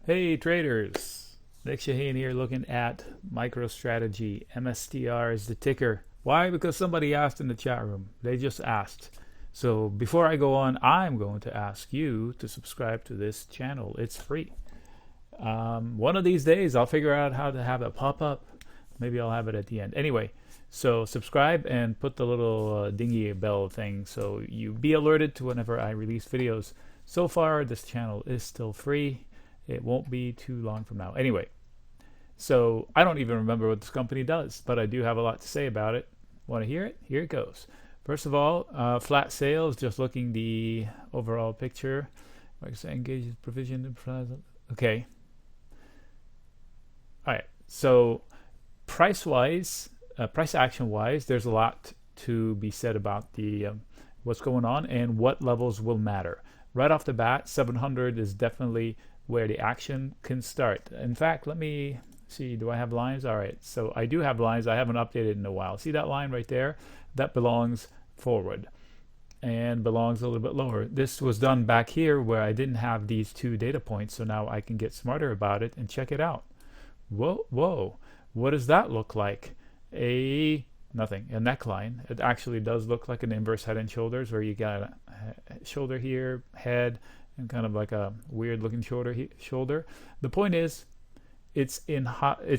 Hey traders, Nick Shaheen here looking at Microstrategy MSTR is the ticker. Why? Because somebody asked in the chat room. They just asked. So before I go on, I'm going to ask you to subscribe to this channel. It's free. One of these days I'll figure out how to have it pop up. Maybe I'll have it at the end. Anyway, so subscribe and put the little dingy bell thing so you be alerted to whenever I release videos. So far this channel is still free. It won't be too long from now. Anyway, so I don't even remember what this company does, but I do have a lot to say about it. Want to hear it? Here it goes. First of all, flat sales, just looking the overall picture. Engages provision. Okay. All right. So price-wise, price action-wise, there's a lot to be said about the what's going on and what levels will matter. Right off the bat, 700 is definitely where the action can start. In fact, let me see, do I have lines? All right, so I do have lines. I haven't updated in a while. See that line right there? That belongs forward and belongs a little bit lower. This was done back here where I didn't have these two data points, so now I can get smarter about it and check it out. Whoa, what does that look like? Nothing, a neckline. It actually does look like an inverse head and shoulders where you got a shoulder here, head, and kind of like a weird looking shoulder. The point is, it's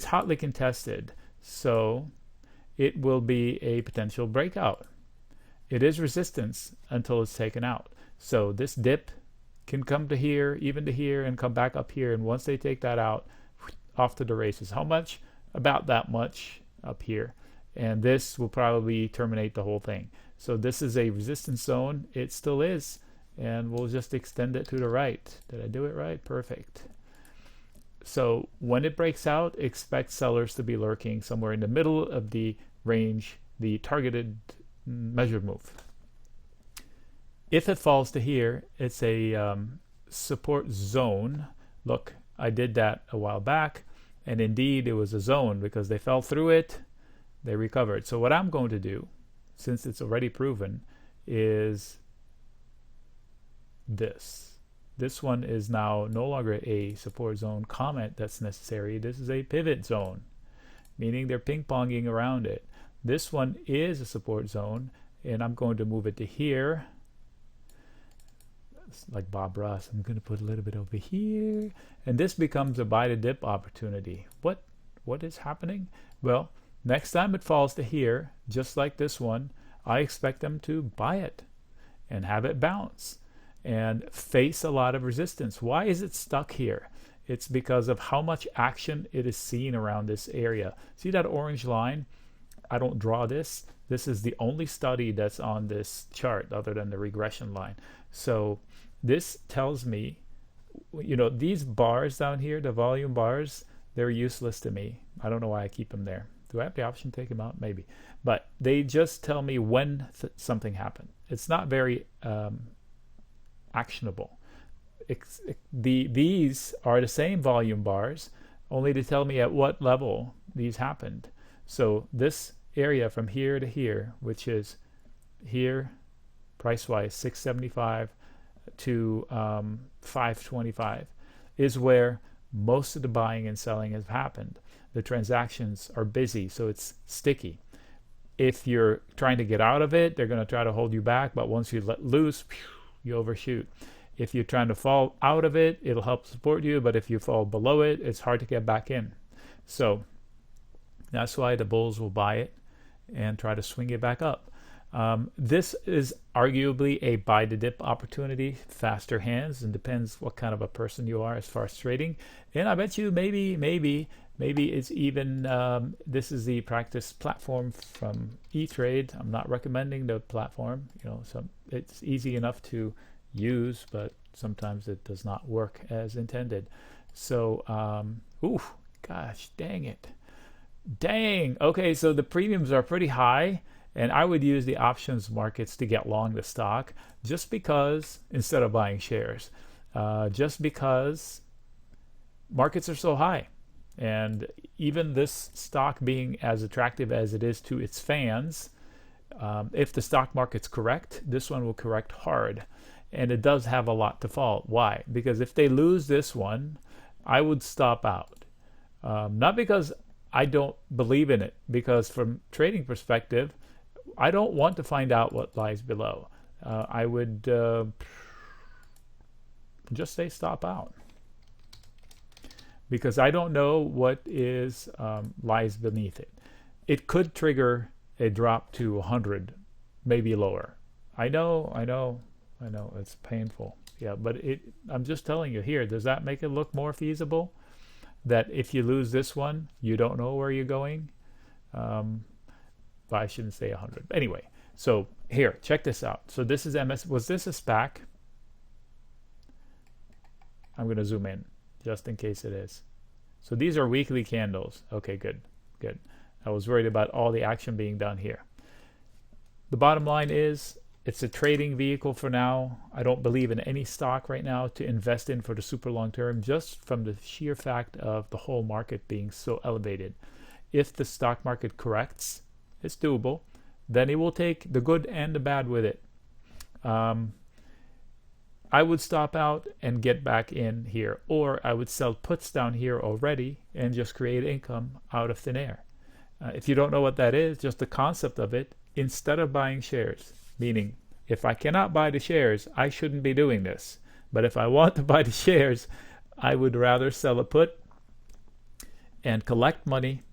hotly contested, so it will be a potential breakout. It is resistance until it's taken out. So this dip can come to here, even to here, and come back up here. And once they take that out, off to the races. How much? About that much up here. And this will probably terminate the whole thing. So this is a resistance zone. It still is. And we'll just extend it to the right. Did I do it right? Perfect. So when it breaks out, expect sellers to be lurking somewhere in the middle of the range, the targeted measured move. If it falls to here, it's a support zone. Look, I did that a while back, and indeed it was a zone because they fell through it, they recovered. So what I'm going to do, since it's already proven, is this one is now no longer a support zone comment that's necessary. This is a pivot zone, meaning they're ping-ponging around it. This one is a support zone, and I'm going to move it to here. It's like Bob Ross, I'm going to put a little bit over here, and this becomes a buy the dip opportunity. What is happening? Well, next time it falls to here, just like this one, I expect them to buy it and have it bounce and face a lot of resistance. Why is it stuck here? It's because of how much action it is seen around this area. See that orange line? I don't draw this. This is the only study that's on this chart other than the regression line. So this tells me, you know, these bars down here, the volume bars, they're useless to me. I don't know why I keep them there. Do I have the option to take them out? Maybe. But they just tell me when something happened. It's not very actionable. These are the same volume bars, only to tell me at what level these happened. So this area from here to here, which is here, price-wise, 675 to 525, is where most of the buying and selling has happened. The transactions are busy, so it's sticky. If you're trying to get out of it, they're going to try to hold you back, but once you let loose, you overshoot. If you're trying to fall out of it, it'll help support you, but if you fall below it, it's hard to get back in. So that's why the bulls will buy it and try to swing it back up. This is arguably a buy the dip opportunity, faster hands, and depends what kind of a person you are as far as trading. And I bet you maybe it's even, this is the practice platform from E-Trade. I'm not recommending the platform, you know, so it's easy enough to use, but sometimes it does not work as intended. So, gosh, dang it. Dang. Okay, so the premiums are pretty high, and I would use the options markets to get long the stock just because, instead of buying shares, just because markets are so high. And even this stock being as attractive as it is to its fans, if the stock market's correct, this one will correct hard. And it does have a lot to fall. Why? Because if they lose this one, I would stop out. Not because I don't believe in it, because from trading perspective, I don't want to find out what lies below. I would just say stop out, because I don't know what is lies beneath it. It could trigger a drop to 100, maybe lower. I know, it's painful. Yeah, but I'm just telling you here, does that make it look more feasible? That if you lose this one, you don't know where you're going? But I shouldn't say 100. Anyway, so here, check this out. So this is was this a SPAC? I'm going to zoom in just in case it is. So these are weekly candles. Okay, good. I was worried about all the action being done here. The bottom line is, it's a trading vehicle for now. I don't believe in any stock right now to invest in for the super long term, just from the sheer fact of the whole market being so elevated. If the stock market corrects, it's doable. Then it will take the good and the bad with it. I would stop out and get back in here, or I would sell puts down here already and just create income out of thin air. If you don't know what that is, just the concept of it, instead of buying shares, meaning if I cannot buy the shares, I shouldn't be doing this. But if I want to buy the shares, I would rather sell a put and collect money,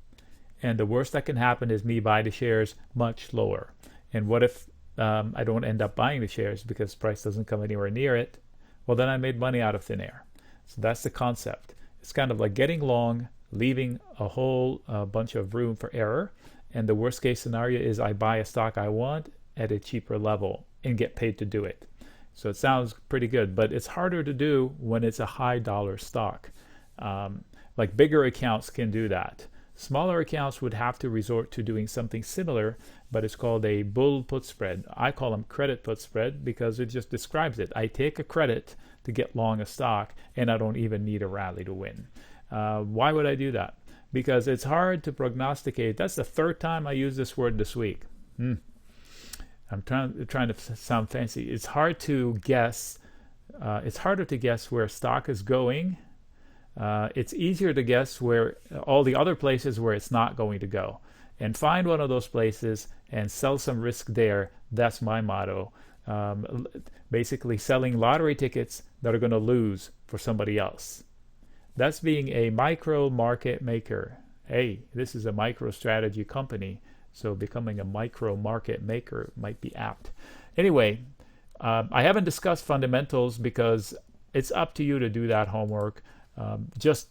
and the worst that can happen is me buy the shares much lower. And what if I don't end up buying the shares because price doesn't come anywhere near it? Well, then I made money out of thin air. So that's the concept. It's kind of like getting long, leaving a whole bunch of room for error. And the worst case scenario is I buy a stock I want at a cheaper level and get paid to do it. So it sounds pretty good, but it's harder to do when it's a high dollar stock. Like bigger accounts can do that. Smaller accounts would have to resort to doing something similar, but it's called a bull put spread. I call them credit put spread because it just describes it. I take a credit to get long a stock, and I don't even need a rally to win. Why would I do that? Because it's hard to prognosticate. That's the third time I use this word this week. I'm trying to sound fancy. It's hard to guess. It's harder to guess where stock is going. It's easier to guess where all the other places where it's not going to go, and find one of those places and sell some risk there. That's my motto. Basically selling lottery tickets that are going to lose for somebody else. That's being a micro market maker. Hey, this is a MicroStrategy company, so becoming a micro market maker might be apt. Anyway, I haven't discussed fundamentals because it's up to you to do that homework. Just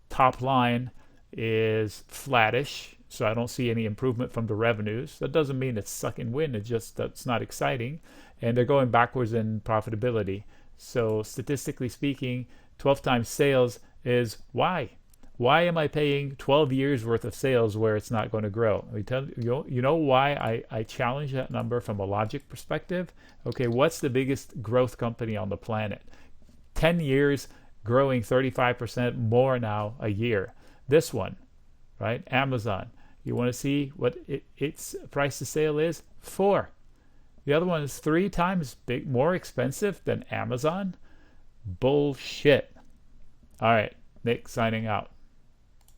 top line is flattish, so I don't see any improvement from the revenues. That doesn't mean it's suck and win. It's just that's not exciting, and they're going backwards in profitability. So statistically speaking, 12 times sales is why? Why am I paying 12 years worth of sales where it's not going to grow? You know why I challenge that number from a logic perspective? Okay, what's the biggest growth company on the planet? 10 years growing 35% more now a year. This one, right? Amazon. You want to see what its price to sale is? 4. The other one is 3 times more expensive than Amazon. Bullshit. All right, Nick signing out.